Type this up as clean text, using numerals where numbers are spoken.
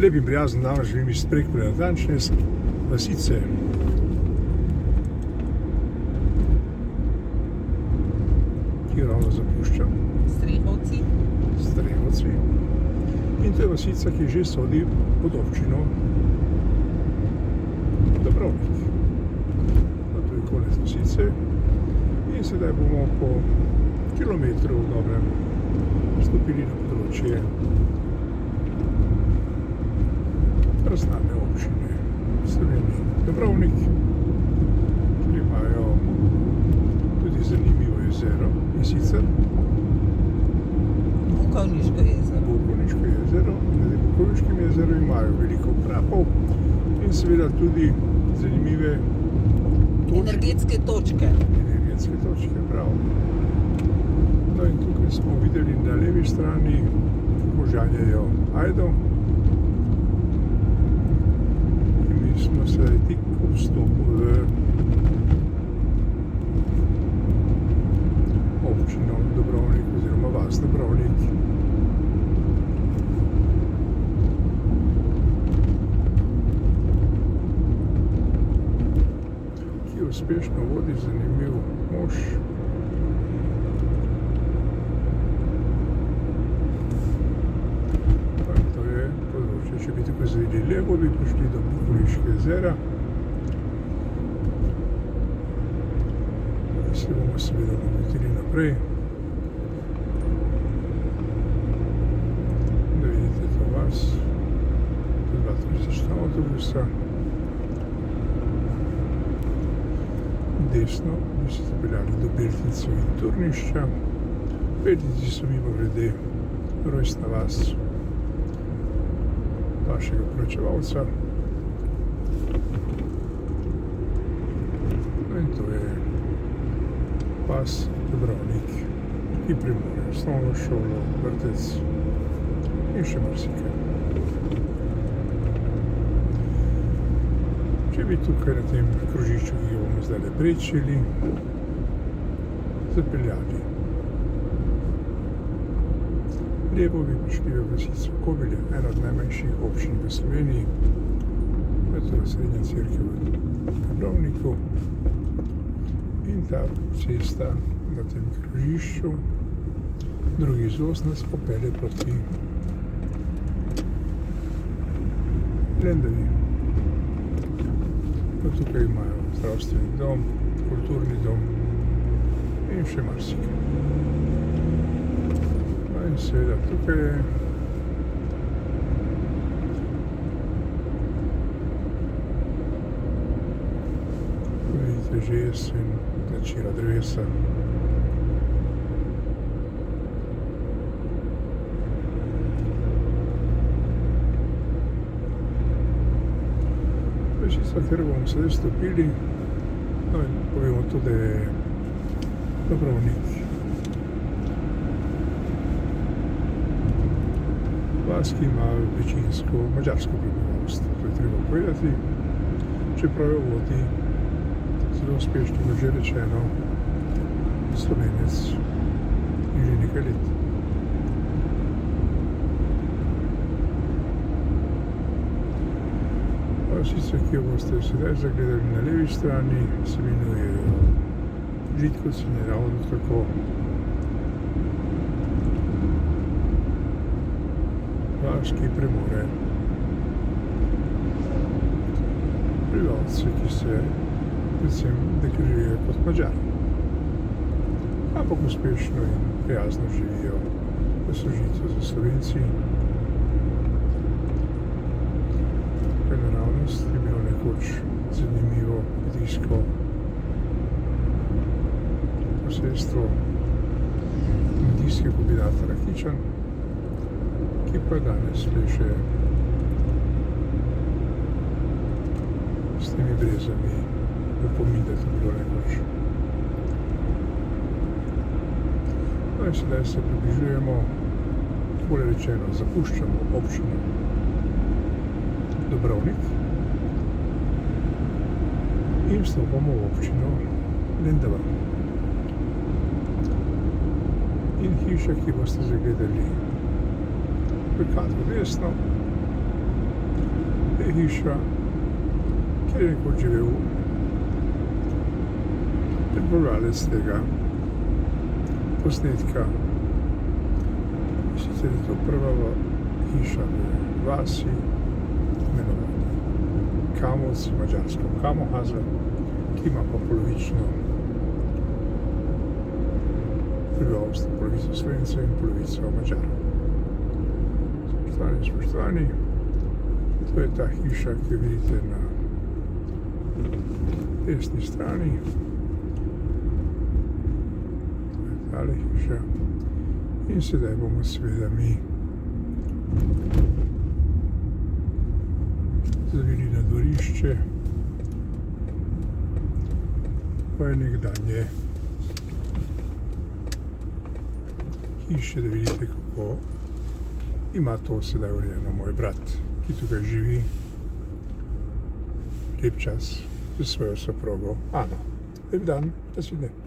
Lep in prijazen dan živim iz Prekmurja, natančneje iz vasice. Ki jo ravno zapuščam. Strehovci. In to je vasica, ki že sodi pod občino Dobrovnik. No, to je konec vasice. In sedaj bomo po kilometru dobrem stopili na področje razznane občine Slovenije Dobrovnik, ki imajo tudi zanimivo jezero, in sicer Bukovniško jezero. Na Bukovniškem jezeru imajo veliko prapov in seveda tudi zanimive energetske točke. Prav. No in tukaj smo videli na levi strani, kako žanjejo ajdo. In mi smo se tik ob vstopu v občino Dobrovnik oziroma vas Dobrovnik. Ki uspešno vodi zanimiv mož. Če bi tukaj zavili levo, bi prišli do Bukovniškega jezera. Se bomo seveda nametili naprej. Da vidite to vas. To je 2 turistična avtobusa. Desno bi se zapeljali do Beltincev in Turnišča. Beltinci so mimogrede rojstna vas vašega poročevalca. No in to je vas Dobrovnik, ki Prekmurje, osnovno šolo, vrtec in še marsikaj. Če bi tukaj na tem krožišču, ki ga bomo zdaj prečili, zapeljali levo, bi prišli v vasico Kobilje, ena od najmanjših občin v Sloveniji. To je srednja cerkev v Dobrovniku. In ta cesta na tem krožišču, drugi izvoz nas popelje proti Lendavi. No, tukaj imajo zdravstveni dom, kulturni dom in še marsikaj. In seveda tukaj je vidite že jesen, načela drevesa. Vasica, kjer bomo sedaj stopili, no in povemo tudi, da je Dobrovnik vas, ki ima večinsko madžarsko prebivalstvo, to je treba povedati, čeprav jo vodi zelo uspešno, kot že rečeno, Slovenec in že nekaj let. Vasice, ki jo boste sedaj zagledali na levi strani, se imenujejo Žitkovci in je ravno tako vas, ki premore prebivalce, ki se predvsem deklarijo kot Madžari, ampak uspešno in prijazno živijo v sožitju z Slovenci. Kaj naravnost je bilo nekoč zanimivo kmetijsko posestvo kmetijskega kombinata Rakičan, ki pa danes pleše s temi brezami v pomin, da je to bilo nekoč. No in sedaj se približujemo, bolje rečeno, zapuščamo občino Dobrovnik in vstopamo v občino Lendava. In hiša, ki boste zagledali v kadru desno, je hiša, kjer je nekoč živel pripravljalec tega posnetka. Sicer je to prva hiša v vasi, imenovani Kamovci, mađarsko Kamohaza, ki ima pa polovično prebivalstvo, polovico Slovencev in polovico Mađarov. Spoštovani, to je ta hiša, ki jo vidite na desni strani. To je tale hiša. In sedaj bomo seveda mi zavili na dvorišče. Pa je nekdanje hiše, da vidite, kako ima to sedaj urejeno moj brat, ki tukaj živi lep čas s svojo soprogo Ano. Lep dan, naslednje.